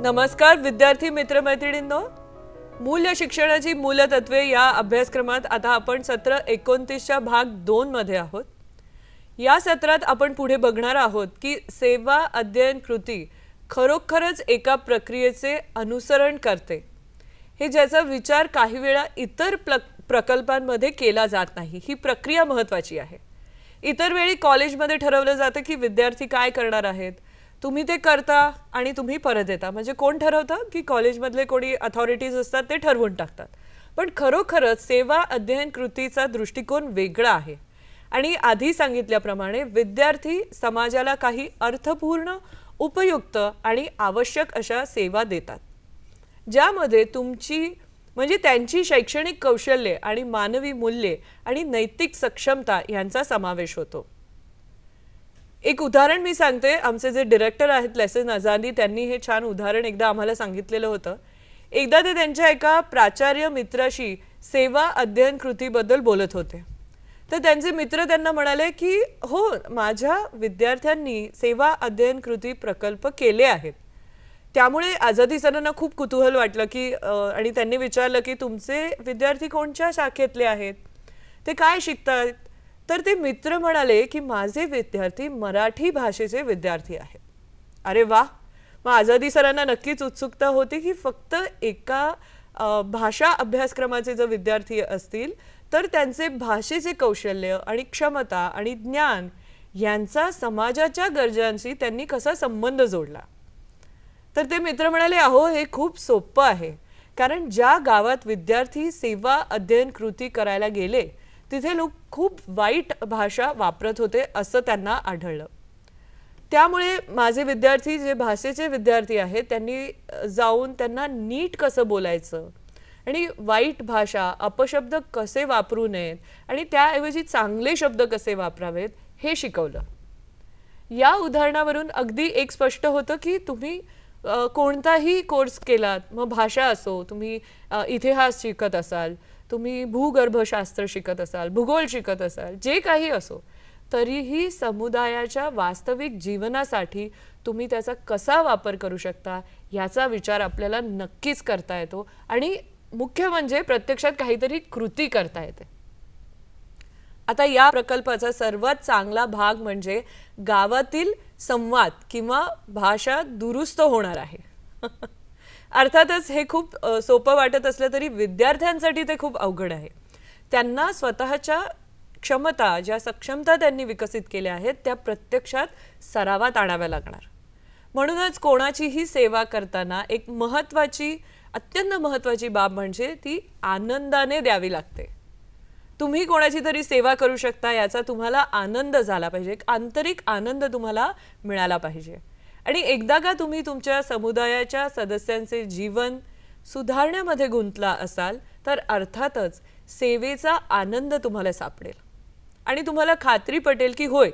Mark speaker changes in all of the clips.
Speaker 1: नमस्कार विद्यार्थी मित्रमैत्रिणींनो, मूल्य शिक्षणाची मूलतत्वे या अभ्यासक्रमात आता आपण सत्र 29च्या भाग 2 मध्ये आहोत। या सत्रात आपण पुढे बघणार आहोत की सेवा अध्ययन कृती खरोखरच एका प्रक्रियेचे अनुसरण करते, हे ज्याचा विचार काही वेळा इतर प्रकल्पांमध्ये केला जात नाही। ही प्रक्रिया महत्त्वाची आहे। इतर वेळी कॉलेजमध्ये ठरवलं जातं की विद्यार्थी काय करणार आहेत, तुम्ही ते करता आणि तुम्ही परत येता। म्हणजे कोण ठरवतं की कॉलेजमधले कोणी अथॉरिटीज असतात ते ठरवून टाकतात। पण खरोखरच सेवा अध्ययन कृतीचा दृष्टिकोन वेगळा आहे आणि आधी सांगितल्याप्रमाणे विद्यार्थी समाजाला काही अर्थपूर्ण, उपयुक्त आणि आवश्यक अशा सेवा देतात, ज्यामध्ये तुमची म्हणजे त्यांची शैक्षणिक कौशल्ये आणि मानवी मूल्ये आणि नैतिक सक्षमता यांचा समावेश होतो। एक उदाहरण मी सांगते। आमचे जे डायरेक्टर आहेत लेसन आझादी, त्यांनी हे छान उदाहरण एकदा आम्हाला सांगितलेलं होतं। एकदा ते त्यांच्या एका प्राचार्य मित्राशी सेवा अध्ययन कृतीबद्दल बोलत होते, तर त्यांचे मित्र त्यांना म्हणाले की हो, माझ्या विद्यार्थ्यांनी सेवा अध्ययन कृती प्रकल्प केले आहेत। त्यामुळे आझादी सरांना खूप कुतूहल वाटलं की आणि त्यांनी विचारलं की तुमचे विद्यार्थी कोणत्या शाखेतले आहेत, ते काय शिकतात? तर ते मित्र म्हणाले की माझे विद्यार्थी मराठी भाषेचे विद्यार्थी आहेत। अरे वाह! मग आझादी सरांना नक्कीच उत्सुकता होती की फक्त एका भाषा अभ्यासक्रमाचे जर विद्यार्थी असतील तर त्यांचे भाषेचे कौशल्य आणि क्षमता आणि ज्ञान यांचा समाजाच्या गरजांशी त्यांनी कसा संबंध जोडला। तर ते मित्र म्हणाले, अहो, हे खूप सोपं आहे, कारण ज्या गावात विद्यार्थी सेवा अध्ययन कृती करायला गेले तिथे लोक खूप वाईट भाषा वापरत होते असं त्यांना आढळलं। त्यामुळे माझे विद्यार्थी जे भाषेचे विद्यार्थी आहेत त्यांनी जाऊन त्यांना नीट कसं बोलायचं आणि वाईट भाषा, अपशब्द कसे वापरू नयेत आणि त्याऐवजी चांगले शब्द कसे वापरावेत हे शिकवलं। या उदाहरणावरून अगदी एक स्पष्ट होतं की तुम्ही कोणताही कोर्स केलात, मग भाषा असो, तुम्ही इतिहास शिकत असाल, तुम्ही भूगर्भशास्त्र शिकत असाल, भूगोल शिकत असाल, जे काही असो, तरीही समुदायाच्या वास्तविक जीवनासाठी तुम्ही त्याचा कसा वापर करू शकता याचा विचार आपल्याला नक्कीच करता येतो आणि मुख्य म्हणजे प्रत्यक्षात काहीतरी कृती करता येते। आता या प्रकल्पाचा सर्वात चांगला भाग म्हणजे गावातील संवाद किंवा भाषा दुरुस्त होणार आहे। अर्थातच हे खूप सोपं वाटत असलं तरी विद्यार्थ्यांसाठी ते खूप अवघड आहे। त्यांना स्वतःच्या क्षमता, ज्या सक्षमता त्यांनी विकसित केल्या आहेत त्या प्रत्यक्षात सरावात आणाव्या लागणार। म्हणूनच कोणाचीही सेवा करताना एक अत्यंत महत्त्वाची बाब म्हणजे ती आनंदाने द्यावी लागते। तुम्ही कोणाची तरी सेवा करू शकता याचा तुम्हाला आनंद झाला पाहिजे, एक आंतरिक आनंद तुम्हाला मिळाला पाहिजे। आणि एकदा का तुम्ही तुमच्या समुदायाच्या सदस्यांचे जीवन सुधारण्यामध्ये गुंतला असाल तर अर्थातच सेवेचा आनंद तुम्हाला सापडेल आणि तुम्हाला खात्री पटेल की होय,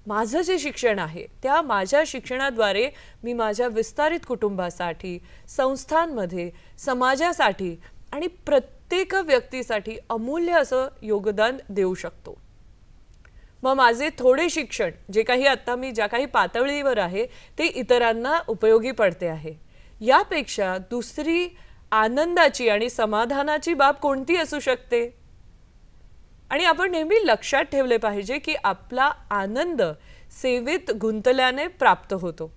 Speaker 1: माझं जे शिक्षण आहे त्या माझ्या शिक्षणाद्वारे मी माझ्या विस्तारित कुटुंबासाठी, संस्थांमध्ये, समाजासाठी आणि प्रत्येक व्यक्तीसाठी अमूल्य असं योगदान देऊ शकतो। मग माझे थोडे शिक्षण जे काही आता मी ज्या काही पातळीवर आहे ते इतरांना उपयोगी पडते आहे, यापेक्षा दुसरी आनंदाची आणि समाधानाची बाब कोणती असू शकते? आणि आपण नेहमी लक्षात ठेवले पाहिजे की आपला आनंद सेवेत गुंतल्याने प्राप्त होतो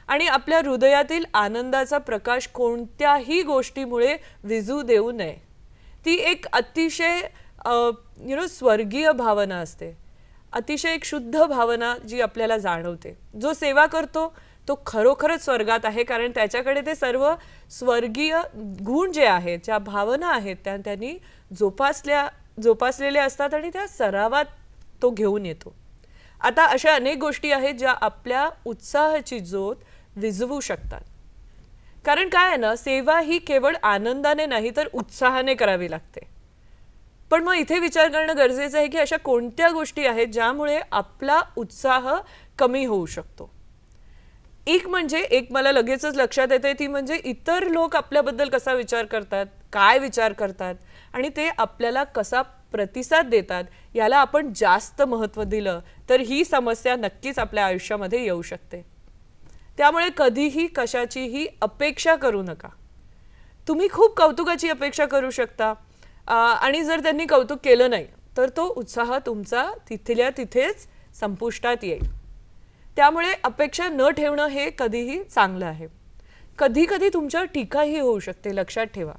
Speaker 1: आणि आपल्या हृदयातील आनंदाचा प्रकाश कोणत्याही गोष्टीमुळे विझू देऊ नये। ती एक अतिशय स्वर्गीय भावना असते, अतिशय एक शुद्ध भावना जी आपल्याला जाणवते। जो सेवा करतो तो खरोखरच स्वर्गात आहे, कारण त्याच्याकडे ते सर्व स्वर्गीय गुण जे आहेत, ज्या भावना आहेत त्या त्यांनी जोपासलेले असतात आणि त्या सरावात तो घेऊन येतो। आता अशा अनेक गोष्टी आहेत ज्या आपल्या उत्साहाची ज्योत विझवू शकतात, कारण काय आहे ना, सेवा ही केवळ आनंदाने नाही तर उत्साहाने करावी लागते। पण मग इथे विचार करणं गरजेचं आहे की अशा कोणत्या गोष्टी आहेत ज्यामुळे आपला उत्साह कमी होऊ शकतो। एक मला लगेचच लक्षात येते ती म्हणजे इतर लोक आपल्याबद्दल कसा विचार करतात, काय विचार करतात आणि ते आपल्याला कसा प्रतिसाद देतात याला आपण जास्त महत्त्व दिलं तर ही समस्या नक्कीच आपल्या आयुष्यामध्ये येऊ शकते। त्यामुळे कधीही कशाचीही अपेक्षा करू नका. तुम्ही खूप कौतुकाची अपेक्षा करू शकता आणि जर त्यांनी कौतुक केलं नाही तर तो उत्साह तुमचा तिथल्या तिथेच संपुष्टात येईल. त्यामुळे अपेक्षा न ठेवणं हे कधीही चांगलं आहे. कधी कधी तुमच्यावर टीकाही होऊ शकते, लक्षात ठेवा.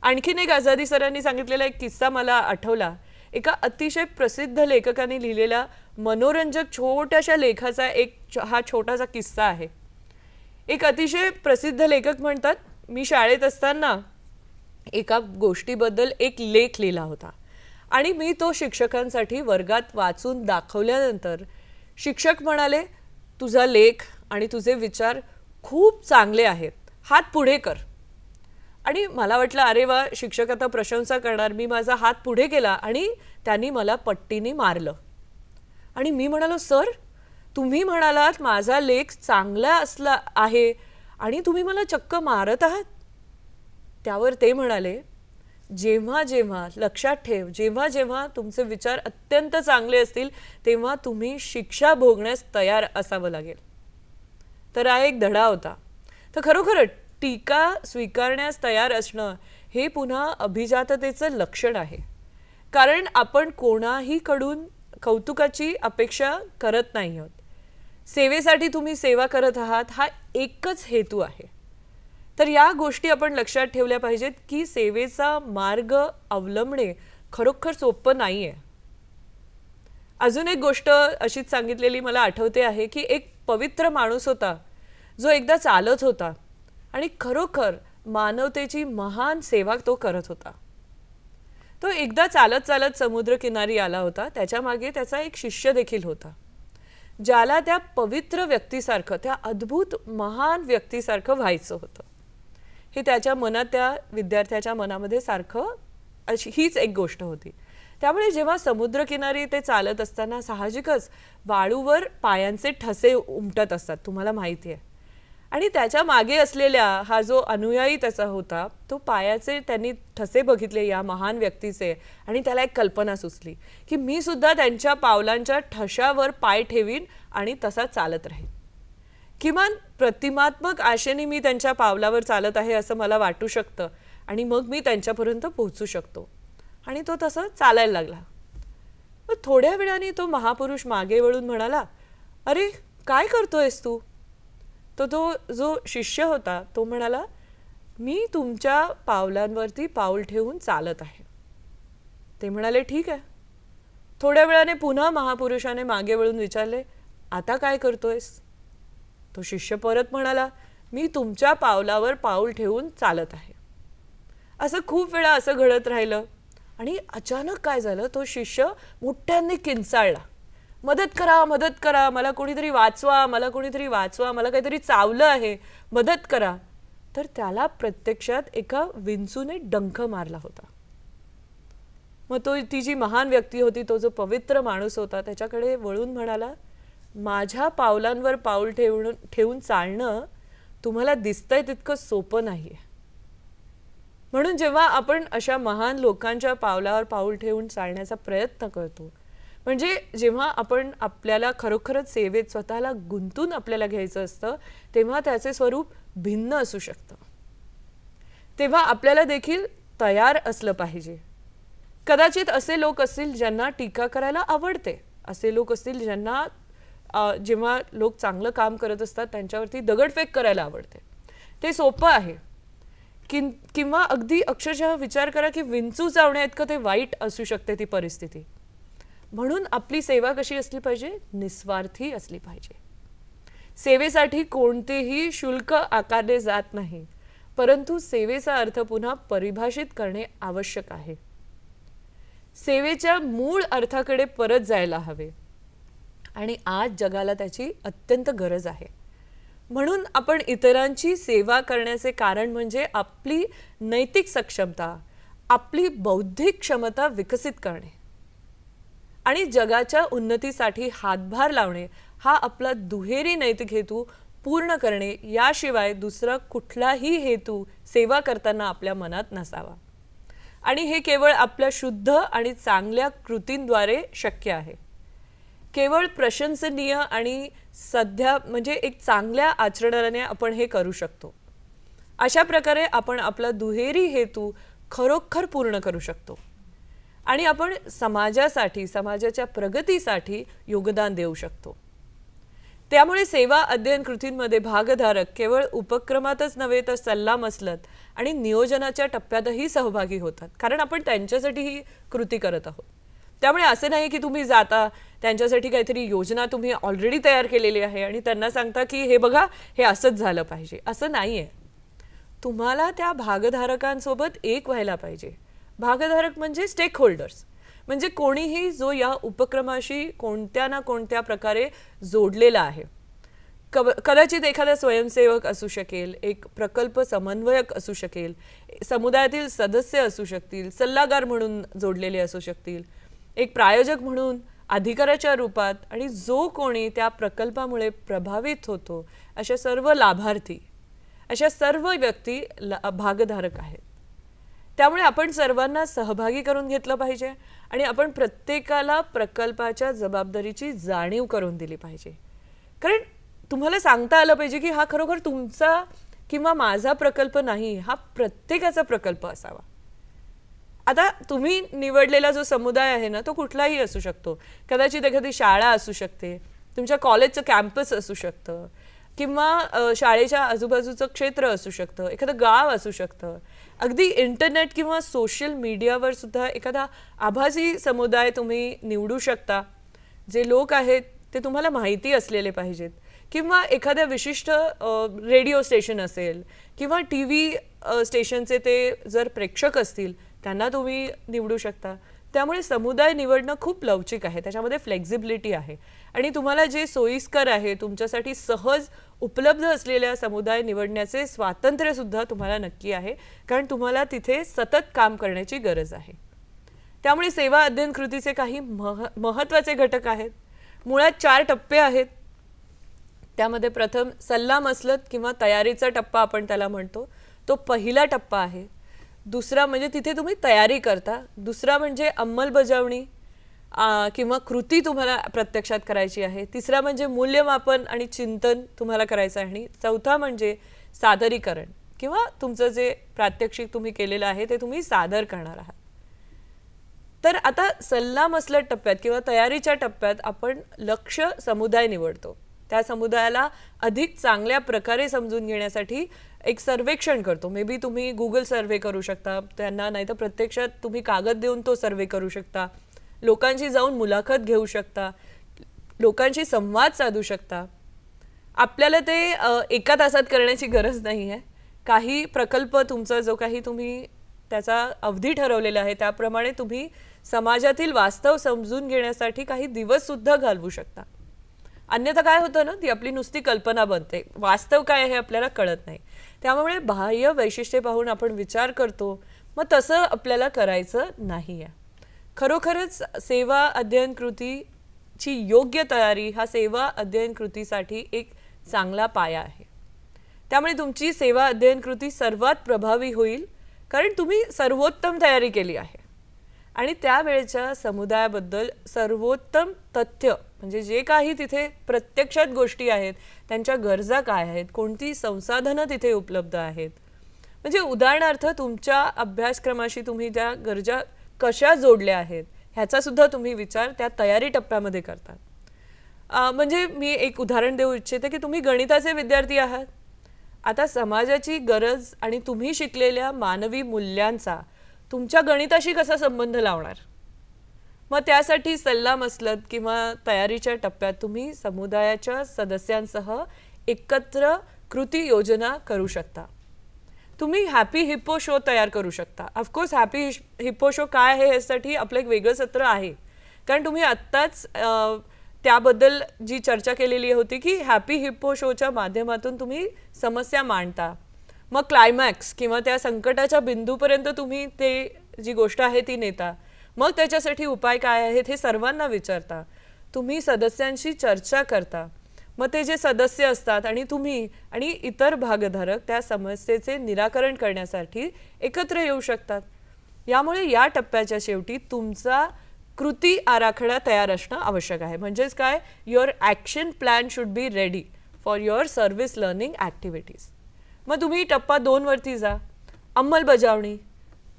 Speaker 1: आणखीन एक आझादी सरांनी सांगितलेला एक किस्सा मला आठवला. एका अतिशय प्रसिद्ध लेखकाने लिहिलेला मनोरंजक छोट्याशा लेखाचा हा छोटासा किस्सा आहे. एक अतिशय प्रसिद्ध लेखक म्हणतात, मी शाळेत असताना एका गोष्टीबद्दल एक लेख लिहिला होता आणि मी तो शिक्षकांसाठी वर्गात वाचून दाखवल्यानंतर शिक्षक म्हणाले, तुझा लेख आणि तुझे विचार खूप चांगले आहेत, हात पुढे कर. आणि मला वाटलं, अरे वा, शिक्षक आता प्रशंसा करणार. मी माझा हात पुढे केला आणि त्यांनी मला पट्टीने मारलं. आणि मी म्हणालो, सर, तुम्ही म्हणालात माझा लेख चांगला असला आहे आणि तुम्ही मला चक्क मारत आहात. त्यावर ते म्हणाले, जेव्हा जेव्हा, लक्षात ठेव, जेव्हा जेव्हा तुमचे विचार अत्यंत चांगले असतील तेव्हा तुम्ही शिक्षा भोगण्यास तयार असावं लागेल. तर हा एक धडा होता. तर खरोखर टीका स्वीकारण्यास तयार असणं हे पुन्हा अभिजाततेचं लक्षण आहे. कारण आपण कोणाहीकडून कौतुकाची अपेक्षा करत नाही आहोत. सेवेसाठी तुम्ही सेवा करत आहात, हा एकच हेतू आहे. तर या गोष्टी आपण लक्षात ठेवल्या पाहिजेत की सेवेचा मार्ग अवलंबणे खरोखर सोपं नाही आहे. अजून एक गोष्ट अशीच सांगितलेली मला आठवते आहे की एक पवित्र माणूस होता जो एकदा चालत होता आणि खरोखर मानवतेची महान सेवा तो करत होता. तो एकदा चालत चालत समुद्रकिनारी आला होता. त्याच्या मागे त्याचा एक शिष्य देखील होता, ज्याला त्या पवित्र व्यक्तीसारखं, त्या अद्भुत महान व्यक्तीसारखं व्हायचं होतं. हे त्याच्या मनात, त्या विद्यार्थ्याच्या मनामध्ये सारखं हीच एक गोष्ट होती. त्यामुळे जेव्हा समुद्रकिनारी ते चालत असताना साहजिकच वाळूवर पायांचे ठसे उमटत असतात, तुम्हाला माहिती आहे. आणि त्याच्या मागे असलेला हा जो अनुयायी त्याचा होता, तो पायाचे त्यांनी ठसे बघितले या महान व्यक्तीचे आणि त्याला एक कल्पना सुचली की मी सुद्धा त्यांच्या पावलांच्या ठशावर पाय ठेवीन आणि तसा चालत राहीन. किमान प्रतिमात्मक आशेने मी त्यांच्या पावलावर चालत आहे असं मला वाटू शकतं आणि मग मी त्यांच्यापर्यंत पोहोचू शकतो. आणि तो तसं चालायला लागला. थोड्या वेळाने तो महापुरुष मागे वळून म्हणाला, अरे काय करतोयस तू? तो जो शिष्य होता तो म्हणाला, मी तुमच्या पावलांवरती पाऊल ठेवून चालत आहे. ते म्हणाले, ठीक आहे. थोड्या वेळाने पुन्हा महापुरुषाने मागे वळून विचारले, आता काय करतोयस? तो शिष्य परत म्हणाला, मी तुमच्या पावलावर पाऊल ठेवून चालत आहे. असं खूप वेळा असं घडत राहिलं आणि अचानक काय झालं, तो शिष्य मोठ्याने किंचाळला, मदत करा, मदत करा, मला कोणीतरी वाचवा, मला कोणीतरी वाचवा, मला काहीतरी चावलं आहे, मदत करा. तर त्याला प्रत्यक्षात एका विंचूने डंख मारला होता. मग ती जी महान व्यक्ती होती, तो जो पवित्र माणूस होता, त्याच्याकडे वळून म्हणाला, माझ्या पावलांवर पाऊल ठेवून चालणं तुम्हाला दिसतंय तितकं सोपं नाहीये. म्हणून जेव्हा आपण अशा महान लोकांच्या पावलावर पाऊल ठेवून चालण्याचा प्रयत्न करतो, म्हणजे जेव्हा आपण आपल्याला खरोखरच सेवेत स्वतःला गुंतून आपल्याला घ्यायचं असतं, तेव्हा त्याचे स्वरूप भिन्न असू शकतं. तेव्हा आपल्याला देखील तयार असलं पाहिजे. कदाचित असे लोक असतील ज्यांना टीका करायला आवडते, असे लोक असतील ज्यांना जेव्हा लोक चांगलं काम करत असतात त्यांच्यावरती दगडफेक करायला आवडते. ते सोपं आहे. किंवा अगदी अक्षरशः विचार करा की विंचू चावण्या इतकं ते वाईट असू शकते ती परिस्थिती. म्हणून आपली सेवा कशी असली पाहिजे? निस्वार्थी असली पाहिजे. सेवेसाठी कोणतेही शुल्क आकारले जात नाही, परंतु सेवेचा अर्थ पुन्हा परिभाषित करणे आवश्यक आहे. सेवेच्या मूळ अर्थाकडे परत जायला हवे आणि आज जगाला त्याची अत्यंत गरज आहे. म्हणून आपण इतरांची सेवा करण्याचे कारण म्हणजे आपली नैतिक सक्षमता, आपली बौद्धिक क्षमता विकसित करणे आणि जगाच्या उन्नतीसाठी हातभार लावणे हा आपला दुहेरी नैतिक हेतू पूर्ण करणे याशिवाय दुसरा कुठलाही हेतू सेवा करताना आपल्या मनात नसावा. आणि हे केवळ आपल्या शुद्ध आणि चांगल्या कृतींद्वारे शक्य आहे. केवळ प्रशंसनीय आणि सध्या म्हणजे एक चांगल्या आचरणाने आपण हे करू शकतो. अशा प्रकारे आपण आपला दुहेरी हेतू खरोखर पूर्ण करू शकतो आणि आपण समाजासाठी, समाजाच्या प्रगतीसाठी योगदान देऊ शकतो. त्यामुळे सेवा अध्ययन कृतींमध्ये भागधारक केवळ उपक्रमातच नव्हे तर सल्लामसलत आणि नियोजनाच्या टप्प्यातही सहभागी होतात, कारण आपण त्यांच्यासाठी ही कृती करत आहोत. त्यामुळे असे नाही की तुम्ही जाता, त्यांच्यासाठी काहीतरी योजना तुम्ही ऑलरेडी तयार केलेली आहे आणि त्यांना सांगता की हे बघा, हे असंच झालं पाहिजे. असं नाही आहे. तुम्हाला त्या भागधारकांसोबत एक व्हायला पाहिजे. भागधारक म्हणजे स्टेक होल्डर्स, म्हणजे कोणीही जो या उपक्रमाशी कोणत्या ना कोणत्या प्रकारे जोडलेला आहे. कदाचित एखादा स्वयंसेवक असू शकेल, एक प्रकल्प समन्वयक असू शकेल, समुदायातील सदस्य असू शकतील, सल्लागार म्हणून जोडलेले असू शकतील, एक प्रायोजक म्हणून अधिकाराच्या रूपात, आणि जो कोणी त्या प्रकल्पामुळे प्रभावित होतो अशा सर्व लाभार्थी, अशा सर्व व्यक्ती भागधारक आहेत. त्यामुळे आपण सर्वांना सहभागी करून घेतलं पाहिजे आणि आपण प्रत्येकाला प्रकल्पाच्या जबाबदारीची जाणीव करून दिली पाहिजे. कारण तुम्हाला सांगता आलं पाहिजे की हा खरोखर तुमचा किंवा माझा प्रकल्प नाही, हा प्रत्येकाचा प्रकल्प असावा. आता तुम्ही निवडलेला जो समुदाय आहे ना, तो कुठलाही असू शकतो. कदाचित एखादी शाळा असू शकते, तुमच्या कॉलेजचं कॅम्पस असू शकतं, किंवा शाळेच्या आजूबाजूचं क्षेत्र असू शकतं, एखादं गाव असू शकतं. अगदी इंटरनेट किंवा सोशल मीडियावर सुद्धा एखादा आभासी समुदाय तुम्ही निवडू शकता. जे लोक आहेत ते तुम्हाला माहिती असलेले पाहिजेत, किंवा एखाद्या विशिष्ट रेडिओ स्टेशन असेल किंवा TV स्टेशनचे ते जर प्रेक्षक असतील त्यांना तुम्ही निवडू शकता. त्यामुळे समुदाय निवडणं खूप लवचिक आहे, त्याच्यामध्ये फ्लेक्झिबिलिटी आहे आणि तुम्हाला जे सोयीस्कर आहे, तुमच्यासाठी सहज उपलब्ध असलेल्या समुदाय निवडण्याचे स्वातंत्र्य सुद्धा तुम्हाला नक्की आहे, कारण तुम्हाला तिथे सतत काम करण्याची गरज आहे. त्यामुळे सेवा अध्ययन कृतीचे काही महत्त्वाचे घटक आहेत. मुळात 4 टप्पे आहेत. त्यामध्ये प्रथम सल्लामसलत किंवा तयारीचा टप्पा आपण त्याला म्हणतो, तो पहिला टप्पा आहे. दुसरा म्हणजे तिथे तुम्ही तयारी करता. दुसरा म्हणजे अंमलबजावणी किंवा कृती तुम्हाला प्रत्यक्षात करायची आहे. तिसरा म्हणजे मूल्यमापन आणि चिंतन तुम्हाला करायचं आहे. आणि चौथा म्हणजे सादरीकरण किंवा तुमचं जे प्रात्यक्षिक तुम्ही केलेलं आहे ते तुम्ही सादर करणार आहात. तर आता सल्लामसलत टप्प्यात किंवा तयारीच्या टप्प्यात आपण लक्ष्य समुदाय निवडतो. त्या समुदायाला अधिक चांगल्या प्रकारे समजून घेण्यासाठी एक सर्वेक्षण करतो. मे बी तुम्ही गुगल सर्वे करू शकता त्यांना, नाही तर प्रत्यक्षात तुम्ही कागद देऊन तो सर्वे करू शकता, लोकांशी जाऊन मुलाखत घेऊ शकता, लोकांशी संवाद साधू शकता. आपल्याला ते एका तासात करण्याची गरज नाही आहे. काही प्रकल्प तुमचा जो काही तुम्ही त्याचा अवधी ठरवलेला आहे त्याप्रमाणे तुम्ही समाजातील वास्तव समजून घेण्यासाठी काही दिवस सुद्धा घालवू शकता. अन्यथा काय होतं ना, ती आपली नुसती कल्पना बनते, वास्तव काय हे आपल्याला कळत नाही. त्यामुळे बाह्य वैशिष्ट्ये पाहून आपण विचार करतो, मग तसं आपल्याला करायचं नाही आहे. खरोखरच सेवा अध्ययन कृतीची योग्य तयारी हा सेवा अध्ययन कृतीसाठी एक चांगला पाया आहे. त्यामुळे तुमची सेवा अध्ययन कृती सर्वात प्रभावी होईल, कारण तुम्ही सर्वोत्तम तयारी केली आहे आणि त्यावेळच्या समुदायाबद्दल सर्वोत्तम तथ्य, म्हणजे जे काही तिथे प्रत्यक्षात गोष्टी आहेत, त्यांच्या गरजा काय आहेत, कोणती संसाधनं तिथे उपलब्ध आहेत, म्हणजे उदाहरणार्थ तुमच्या अभ्यासक्रमाशी तुम्ही त्या गरजा कशा जोडल्या आहेत ह्याचा सुद्धा तुम्ही विचार त्या तयारी टप्प्यामध्ये करतात. म्हणजे मी एक उदाहरण देऊ इच्छिते की तुम्ही गणिताचे विद्यार्थी आहात. आता समाजाची गरज आणि तुम्ही शिकलेल्या मानवी मूल्यांचा तुमच्या गणिताशी कसा संबंध लावणार? मग त्यासाठी सल्लामसलत किंवा तयारीच्या टप्प्यात तुम्ही समुदायाच्या सदस्यांसह एकत्र कृती योजना करू शकता. तुम्ही हॅपी हिप्पो शो तयार करू शकता. ऑफकोर्स हॅपी हिप्पो शो काय आहे यासाठी आपलं एक वेगळं सत्र आहे, कारण तुम्ही आत्ताच त्याबद्दल जी चर्चा केलेली होती की हॅपी हिप्पो शोच्या माध्यमातून तुम्ही समस्या मांडता, मग क्लायमॅक्स किंवा त्या संकटाच्या बिंदूपर्यंत तुम्ही ते जी गोष्ट आहे ती नेता, मग त्याच्यासाठी उपाय काय आहेत हे सर्वांना विचारता, तुम्ही सदस्यांशी चर्चा करता, मग ते जे सदस्य असतात आणि तुम्ही आणि इतर भागधारक त्या समस्येचे निराकरण करण्यासाठी एकत्र येऊ शकतात. यामुळे या टप्प्याच्या शेवटी तुमचा कृती आराखडा तयार असणं आवश्यक आहे. म्हणजेच काय, your action plan should be ready for your service learning activities. मग तुम्ही टप्पा 2 वरती जा, अंमलबजावणी.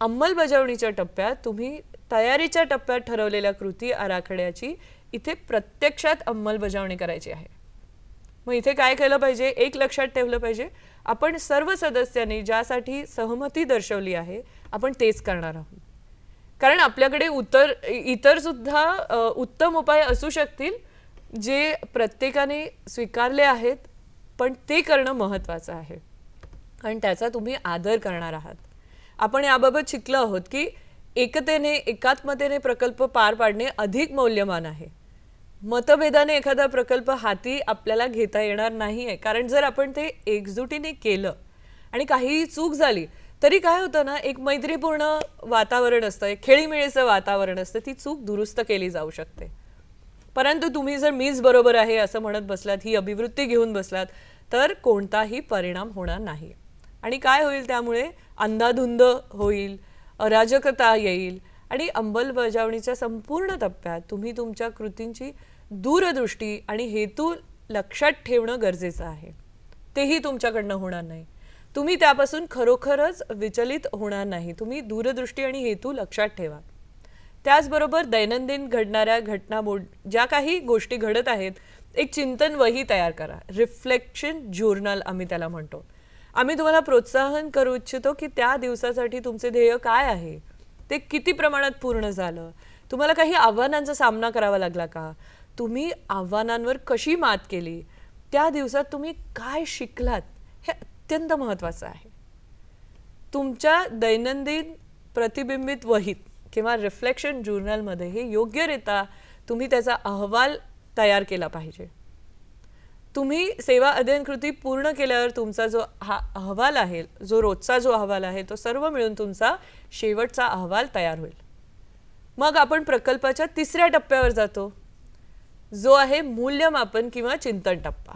Speaker 1: अंमलबजावणीच्या टप्प्यात तुम्ही तयारीच्या टप्प्यात ठरवलेल्या कृती आराखड्याची इथे प्रत्यक्षात अंमलबजावणी करायची आहे. मग इथे काय केलं पाहिजे, एक लक्षात ठेवलं पाहिजे, आपण सर्व सदस्यांनी ज्यासाठी सहमती दर्शवली आहे आपण तेच करणार आहोत. कारण आपल्याकडे इतर सुद्धा उत्तम उपाय असू शकतील जे प्रत्येकाने स्वीकारले आहेत, पण ते करणं महत्त्वाचं आहे आणि त्याचा तुम्ही आदर करणार आहात. आपण याबाबत शिकलो आहोत की एकतेने एकात्मतेने प्रकल्प पार पाडणे अधिक मौल्यवान आहे. मतभेदाने एखादा प्रकल्प हाती आपल्याला घेता येणार नाही आहे. कारण जर आपण ते एकजुटीने केलं आणि काही चूक झाली तरी काय होतं ना, एक मैत्रीपूर्ण वातावरण असतं, एक खेळीमेळीचं वातावरण असतं, ती चूक दुरुस्त केली जाऊ शकते. परंतु तुम्ही जर मीच बरोबर आहे असं म्हणत बसलात, ही अभिवृत्ती घेऊन बसलात, तर कोणताही परिणाम होणार नाही. आणि काय होईल, त्यामुळे अंधाधुंद होईल, अराजकता येईल आणि अंमलबजावणीच्या संपूर्ण टप्प्यात तुम्ही तुमच्या कृतींची दूरदृष्टी आणि हेतू लक्षात ठेवणं गरजेचं आहे. तेही तुमच्याकडनं होणार नाही. तुम्ही त्यापासून खरोखरच विचलित होणार नाही. तुम्ही दूरदृष्टी आणि हेतू लक्षात ठेवा. त्याचबरोबर दैनंदिन घडणाऱ्या ज्या काही गोष्टी घडत आहेत, एक चिंतन वही तयार करा. रिफ्लेक्शन जर्नल आम्ही त्याला म्हणतो. आम्ही तुम्हाला प्रोत्साहन करू इच्छितो की त्या दिवसासाठी तुमचे ध्येय काय आहे, ते किती प्रमाणात पूर्ण झालं, तुम्हाला काही आव्हानांचा सामना करावा लागला का, तुम्ही आव्हानांवर कशी मात केली, त्या दिवसात तुम्ही काय शिकलात, हे अत्यंत महत्त्वाचं आहे. तुमच्या दैनंदिन प्रतिबिंबित वहीत किंवा रिफ्लेक्शन जर्नलमध्ये हे योग्यरित्या तुम्ही त्याचा अहवाल तयार केला पाहिजे. तुम्ही सेवा अध्ययन कृती पूर्ण केल्यावर तुमचा जो हा अहवाल आहे, जो रोजचा जो अहवाल आहे, तो सर्व मिळून तुमचा शेवटचा अहवाल तयार होईल. मग आपण प्रकल्पाच्या 3ऱ्या टप्प्यावर जातो, जो आहे मूल्यमापन किंवा चिंतन टप्पा.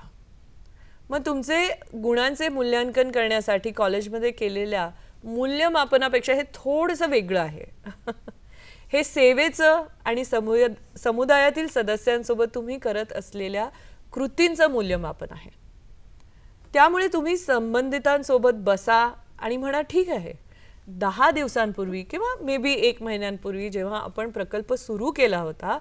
Speaker 1: मग तुमचे गुणांचे मूल्यांकन करण्यासाठी कॉलेजमध्ये केलेल्या मूल्यमापनापेक्षा हे थोडंसं वेगळं आहे. हे सेवेचं आणि समुदायातील सदस्यांसोबत तुम्ही करत असलेल्या कृतींचं मूल्यमापन आहे. त्यामुळे तुम्ही संबंधितांसोबत बसा आणि म्हणा, ठीक आहे, 10 दिवसांपूर्वी किंवा मे बी 1 महिन्यांपूर्वी जेव्हा आपण प्रकल्प सुरू केला होता,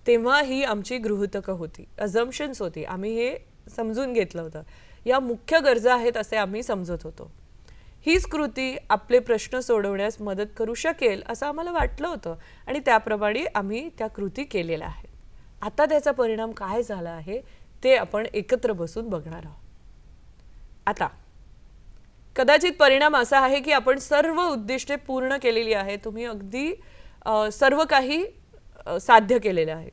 Speaker 1: तेव्हा ही आमची गृहीतकं होती, अझम्पशन्स होती. आम्ही हे समजून घेतलं होतं. या मुख्य गरजा आहेत असे आम्ही समजत होतो. हीच कृती आपले प्रश्न सोडवण्यास मदत करू शकेल असं आम्हाला वाटलं होतं आणि त्याप्रमाणे आम्ही त्या कृती केलेल्या आहेत. आता त्याचा परिणाम काय झाला आहे ते आपण एकत्र बसून बघणार आहोत. आता कदाचित परिणाम असा आहे की आपण सर्व उद्दिष्टे पूर्ण केलेली आहेत, तुम्ही अगदी सर्व काही साध्य केलेले आहे,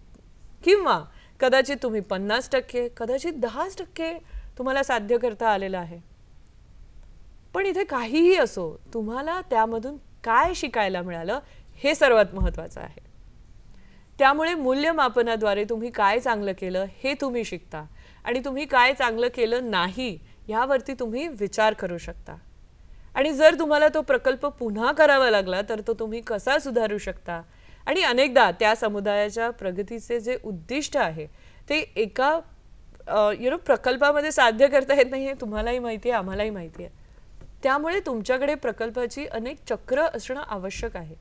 Speaker 1: किंवा कदाचित तुम्ही 50%, कदाचित 10% तुम्हाला साध्य करता आलेलं आहे. पण इथे काहीही असो, तुम्हाला त्यामधून काय शिकायला मिळालं हे सर्वात महत्त्वाचं आहे. त्यामुळे मूल्यमापनाद्वारे तुम्ही काय चांगलं केलं हे तुम्ही शिकता आणि तुम्ही काय चांगलं केलं नाही यावरती तुम्ही विचार करू शकता. आणि जर तुम्हाला तो प्रकल्प पुन्हा करावा लागला तर तो तुम्ही कसा सुधारू शकता. आणि अनेकदा त्या समुदायाच्या प्रगतीचे जे उद्दिष्ट आहे ते एका प्रकल्पामध्ये साध्य करता येत नाही, हे तुम्हालाही माहिती आहे, आम्हालाही माहिती आहे. त्यामुळे तुमच्याकडे प्रकल्पाची अनेक चक्र असणं आवश्यक आहे.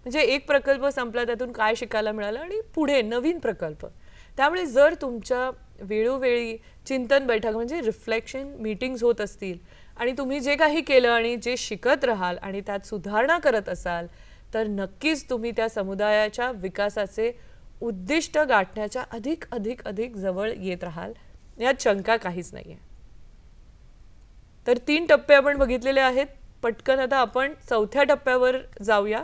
Speaker 1: म्हणजे एक प्रकल्प संपला, त्यातून काय शिकायला मिळालं आणि पुढे नवीन प्रकल्प. त्यामुळे जर तुमच्या वेळोवेळी चिंतन बैठक म्हणजे रिफ्लेक्शन मीटिंग्स होत असतील आणि तुम्ही जे काही केलं आणि जे शिकत राहाल आणि त्यात सुधारणा करत असाल, तर नक्कीच तुम्ही त्या समुदायाच्या विकासाचे उद्दिष्ट गाठण्याच्या अधिक अधिक अधिक जवळ येत राहाल, यात शंका काहीच नाही आहे. तर 3 टप्पे आपण बघितलेले आहेत. पटकन आता आपण 4थ्या टप्प्यावर जाऊया.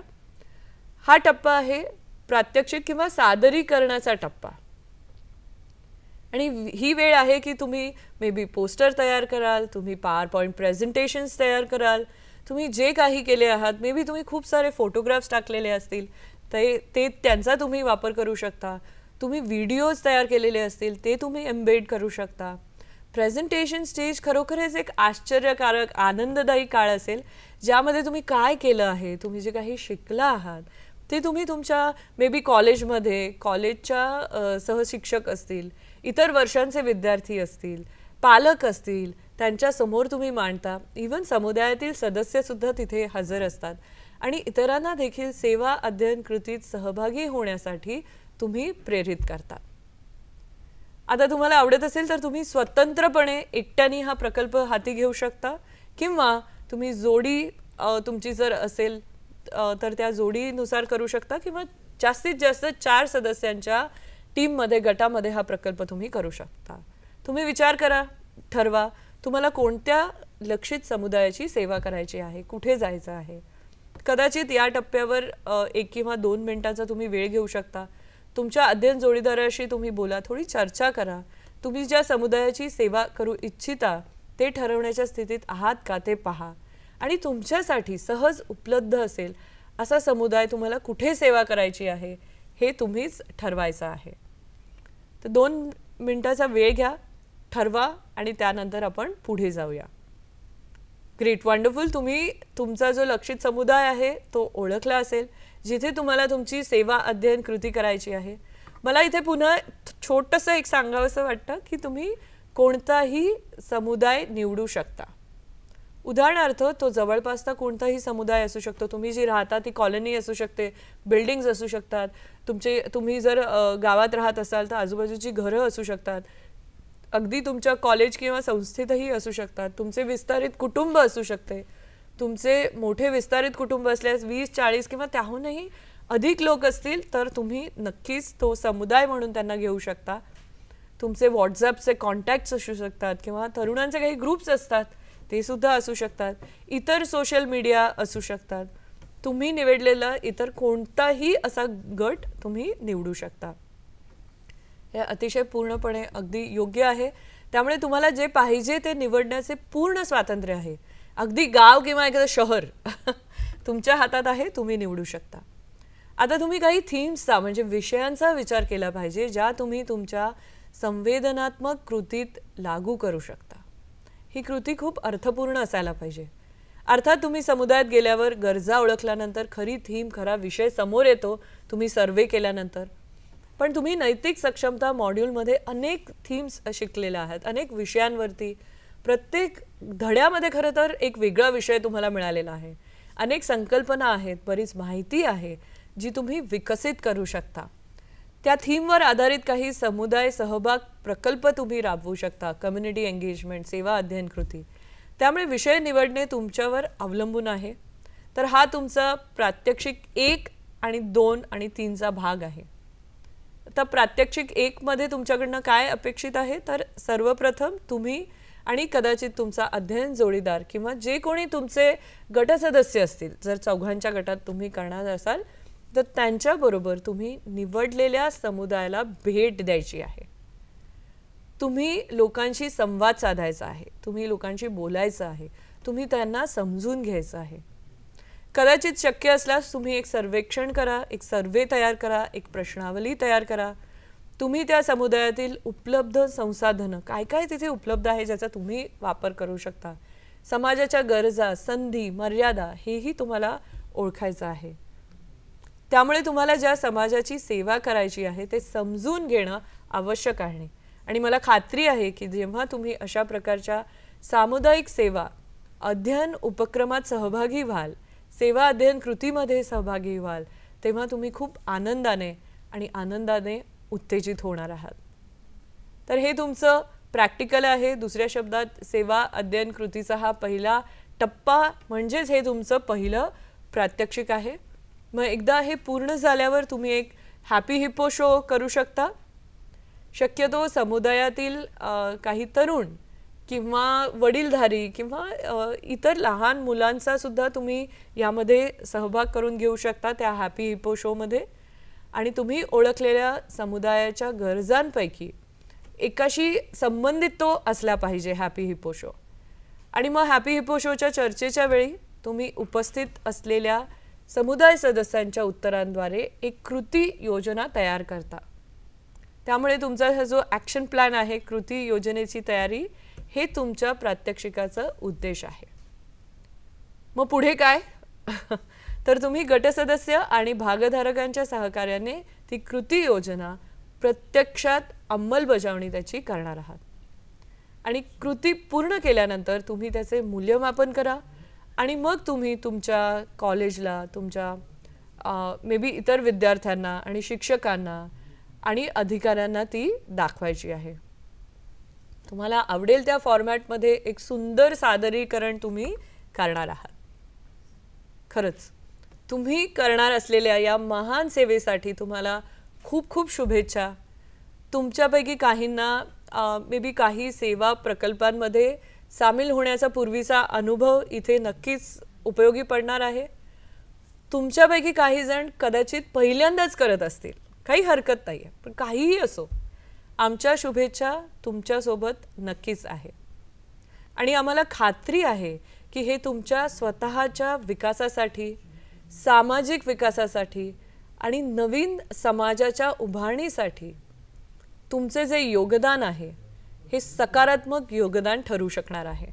Speaker 1: हा टप्पा आहे प्रात्यक्षिक किंवा सादरीकरणाचा टप्पा. आणि ही वेळ आहे की तुम्ही मे बी पोस्टर तयार कराल, तुम्ही पॉवरपॉइंट प्रेझेंटेशन्स तयार कराल, तुम्ही जे काही केले आहात, मे बी तुम्ही खूप सारे फोटोग्राफ्स टाकलेले असतील, ते त्यांचा तुम्ही वापर करू शकता. तुम्ही व्हिडिओज तयार केलेले असतील, ते तुम्ही एम्बेड करू शकता. प्रेझेंटेशन स्टेज खरोखरच एक आश्चर्यकारक आनंददायी काळ असेल, ज्यामध्ये तुम्ही काय केलं आहे, तुम्ही जे काही शिकला आहात ते तुम्ही तुमच्या मे बी कॉलेजमध्ये, कॉलेजच्या सहशिक्षक असतील, इतर वर्षांचे विद्यार्थी असतील, पालक असतील, त्यांच्यासमोर तुम्ही मांडता. इव्हन समुदायातील सदस्यसुद्धा तिथे हजर असतात आणि इतरांना देखील सेवा अध्ययन कृतीत सहभागी होण्यासाठी तुम्ही प्रेरित करता. आता तुम्हाला आवडत असेल तर तुम्ही स्वतंत्रपणे एकट्याने हा प्रकल्प हाती घेऊ शकता किंवा तुम्ही जोडी तुमची जर असेल तर त्या जोडीनुसार करू शकता किंवा जास्तीत जास्त 4 सदस्यांच्या टीममध्ये, गटामध्ये हा प्रकल्प तुम्ही करू शकता. तुम्ही विचार करा, ठरवा तुम्हाला कोणत्या लक्षित समुदायाची सेवा करायची आहे, कुठे जायचं आहे. कदाचित या टप्प्यावर 1 किंवा 2 मिनिटांचा तुम्ही वेळ घेऊ शकता. तुमच्या अध्ययन जोडीदाराशी तुम्ही बोला, थोडी चर्चा करा. तुम्ही ज्या समुदायाची सेवा करू इच्छिता ते ठरवण्याच्या स्थितीत आहात का ते पहा आणि तुमच्यासाठी सहज उपलब्ध असेल असा समुदाय तुम्हाला कुठे सेवा करायची आहे हे तुम्हीच ठरवायचं आहे. तर 2 मिनिटाचा वेळ घ्या, ठरवा आणि त्यानंतर आपण पुढे जाऊया. Great, wonderful. तुम्ही तुमचा जो लक्षित समुदाय आहे तो ओळखला असेल, जिथे तुम्हाला तुमची सेवा अध्ययन कृती करायची आहे. मला इथे पुन्हा छोटंसं एक सांगावंसं वाटतं की तुम्ही कोणताही समुदाय निवडू शकता. उदाहरणार्थ तो जवळपासचा कोणताही समुदाय असू शकतो. तुम्ही जी राहता ती कॉलनी असू शकते, बिल्डिंग्स असू शकतात. तुम्ही जर गावात राहत असाल तर आजूबाजूची घरं असू शकतात. अगदी तुमच्या कॉलेज किंवा संस्थेतही असू शकतात. तुमचे विस्तारित कुटुंब असू शकते. तुमचे मोठे विस्तारित कुटुंब असल्यास 20-40 किंवा त्याहूनही अधिक लोक असतील तर तुम्ही नक्कीच तो समुदाय म्हणून त्यांना घेऊ शकता. तुमचे व्हॉट्सॲपचे कॉन्टॅक्ट्स असू शकतात किंवा तरुणांचे काही ग्रुप्स असतात ते सुद्धा असू शकतात. इतर सोशल मीडिया असू शकतात. तुम्ही निवडलेला इतर कोणताही असा गट तुम्ही निवडू शकता. हे अतिशय पूर्णपणे अगदी योग्य आहे. त्यामुळे तुम्हाला जे पाहिजे ते निवडण्याचे पूर्ण स्वातंत्र्य आहे. अगदी गाव किंवा एखादं शहर तुमच्या हातात आहे, तुम्ही निवडू शकता. आता तुम्ही काही थीम्सचा म्हणजे विषयांचा विचार केला पाहिजे ज्या तुम्ही तुमच्या संवेदनात्मक कृतीत लागू करू शकता. ही कृती खूप अर्थपूर्ण असायला पाहिजे. अर्थात तुम्ही समुदायात गेल्यावर गरजा ओळखल्यानंतर खरी थीम, खरा विषय समोर येतो तुम्ही सर्वे केल्यानंतर. पण तुम्ही नैतिक सक्षमता मॉड्यूलमध्ये अनेक थीम्स शिकलेल्या आहात, अनेक विषयांवरती. प्रत्येक धड्यामध्ये खरं तर एक वेगळा विषय तुम्हाला मिळालेला आहे. अनेक संकल्पना आहेत, बरीच माहिती आहे जी तुम्ही विकसित करू शकता. त्या थीमवर आधारित काही समुदाय सहभाग प्रकल्प तुम्ही राबवू शकता. कम्युनिटी एंगेजमेंट, सेवा अध्ययन कृती. त्यामुळे विषय निवडणे तुमच्यावर अवलंबून आहे. तर हा तुमचा प्रात्यक्षिक 1 आणि 2 आणि 3चा भाग आहे. आता प्रात्यक्षिक 1 मध्ये तुमच्याकडनं काय अपेक्षित आहे तर सर्वप्रथम तुम्ही आणि कदाचित तुमचा अध्ययन जोडीदार किंवा जे कोणी तुमचे गटसदस्य असतील, जर 4घांच्या गटात तुम्ही करणार असाल तर त्यांच्याबरोबर तुम्ही निवडलेल्या समुदायाला भेट द्यायची आहे. तुम्ही लोकांशी संवाद साधायचा आहे, तुम्ही लोकांशी बोलायचं आहे, तुम्ही त्यांना समजून घ्यायचं आहे. कदाचित शक्य असल्यास तुम्ही एक सर्वेक्षण करा, एक सर्वे तयार करा, एक प्रश्नावली तयार करा. तुम्ही त्या समुदायातील उपलब्ध संसाधनं, काय काय तिथे उपलब्ध आहे ज्याचा तुम्ही वापर करू शकता, समाजाच्या गरजा, संधी, मर्यादा हेही तुम्हाला ओळखायचं आहे. त्यामुळे तुम्हाला ज्या समाजाची सेवा करायची आहे ते समजून घेणं आवश्यक आहे. आणि मला खात्री आहे की जेव्हा तुम्ही अशा प्रकारच्या सामुदायिक सेवा अध्ययन उपक्रमात सहभागी व्हाल, सेवा अध्ययन कृतीमध्ये सहभागी व्हाल, तेव्हा तुम्ही खूप आनंदाने उत्तेजित होणार आहात. तर हे तुमचं प्रॅक्टिकल आहे. दुसऱ्या शब्दात सेवा अध्ययन कृतीचा हा पहिला टप्पा म्हणजेच हे तुमचं पहिलं प्रात्यक्षिक आहे. मग एकदा हे पूर्ण झाल्यावर तुम्ही एक हॅपी हिप्पो शो करू शकता. शक्यतो समुदायातील काही तरुण किंवा वडीलधारी किंवा इतर लहान मुलांचा सुद्धा तुम्ही यामध्ये सहभाग करून घेऊ शकता त्या हॅपी हिप्पो शोमध्ये. आणि तुम्ही ओळखलेल्या समुदायाच्या गरजांपैकी एकाशी संबंधित तो असला पाहिजे हॅपी हिप्पो शो. आणि मग हॅपी हिप्पो शोच्या चर्चेच्या वेळी तुम्ही उपस्थित असलेल्या समुदाय सदस्यांच्या उत्तरांद्वारे एक कृती योजना तयार करता. त्यामुळे तुमचा हा जो ॲक्शन प्लॅन आहे, कृती योजनेची तयारी, हे तुमच्या प्रात्यक्षिकाचा उद्देश आहे. मग पुढे काय? तर तुम्ही गटसदस्य आणि भागधारकांच्या सहकार्याने ती कृती योजना प्रत्यक्षात अंमलबजावणी त्याची करणार आहात. आणि कृती पूर्ण केल्यानंतर तुम्ही त्याचे मूल्यमापन करा आणि मग तुम्ही तुमच्या कॉलेजला, तुमच्या मे बी इतर विद्यार्थ्यांना आणि शिक्षकांना आणि अधिकाऱ्यांना ती दाखवायची आहे. तुम्हाला आवडेल त्या फॉर्मॅटमध्ये एक सुंदर सादरीकरण तुम्ही करणार आहात. खरंच तुम्ही करणार असलेल्या या महान सेवेसाठी तुम्हाला खूप खूप शुभेच्छा. तुमच्यापैकी काहींना मे बी काही सेवा प्रकल्पांमध्ये सामील होण्याचा पूर्वीचा अनुभव इथे नक्कीच उपयोगी पडणार आहे. तुमच्यापैकी काही जण कदाचित पहिल्यांदाच करत असतील, काही हरकत नाही आहे, पण काहीही असो, आमच्या शुभेच्छा तुमच्यासोबत नक्कीच आहे. आणि आम्हाला खात्री आहे की हे तुमच्या स्वतःच्या विकासासाठी, सामाजिक विकासासाठी आणि नवीन समाजाच्या उभारणीसाठी तुमचे जे योगदान आहे हे सकारात्मक योगदान ठरू शकणार आहे.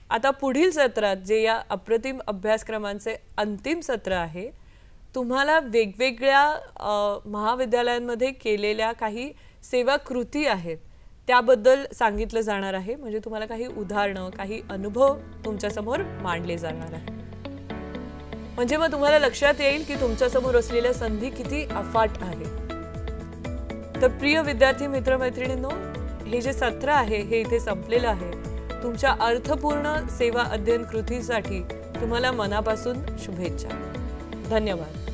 Speaker 1: आता पुढील सत्रात जे या अप्रतिम अभ्यासक्रमांचे अंतिम सत्र आहे, तुम्हाला वेगवेगळ्या महाविद्यालयांमध्ये केलेल्या काही सेवा कृती आहेत त्याबद्दल सांगितलं जाणार आहे. म्हणजे तुम्हाला काही उदाहरणं, काही अनुभव तुमच्यासमोर मांडले जाणार आहे. म्हणजे मग तुम्हाला लक्षात येईल की तुमच्यासमोर असलेल्या संधी किती अफाट आहे. तर प्रिय विद्यार्थी मित्रमैत्रिणींनो, हे जे सत्र आहे हे इथे संपलेलं आहे. तुमच्या अर्थपूर्ण सेवा अध्ययन कृतीसाठी तुम्हाला मनापासून शुभेच्छा. धन्यवाद.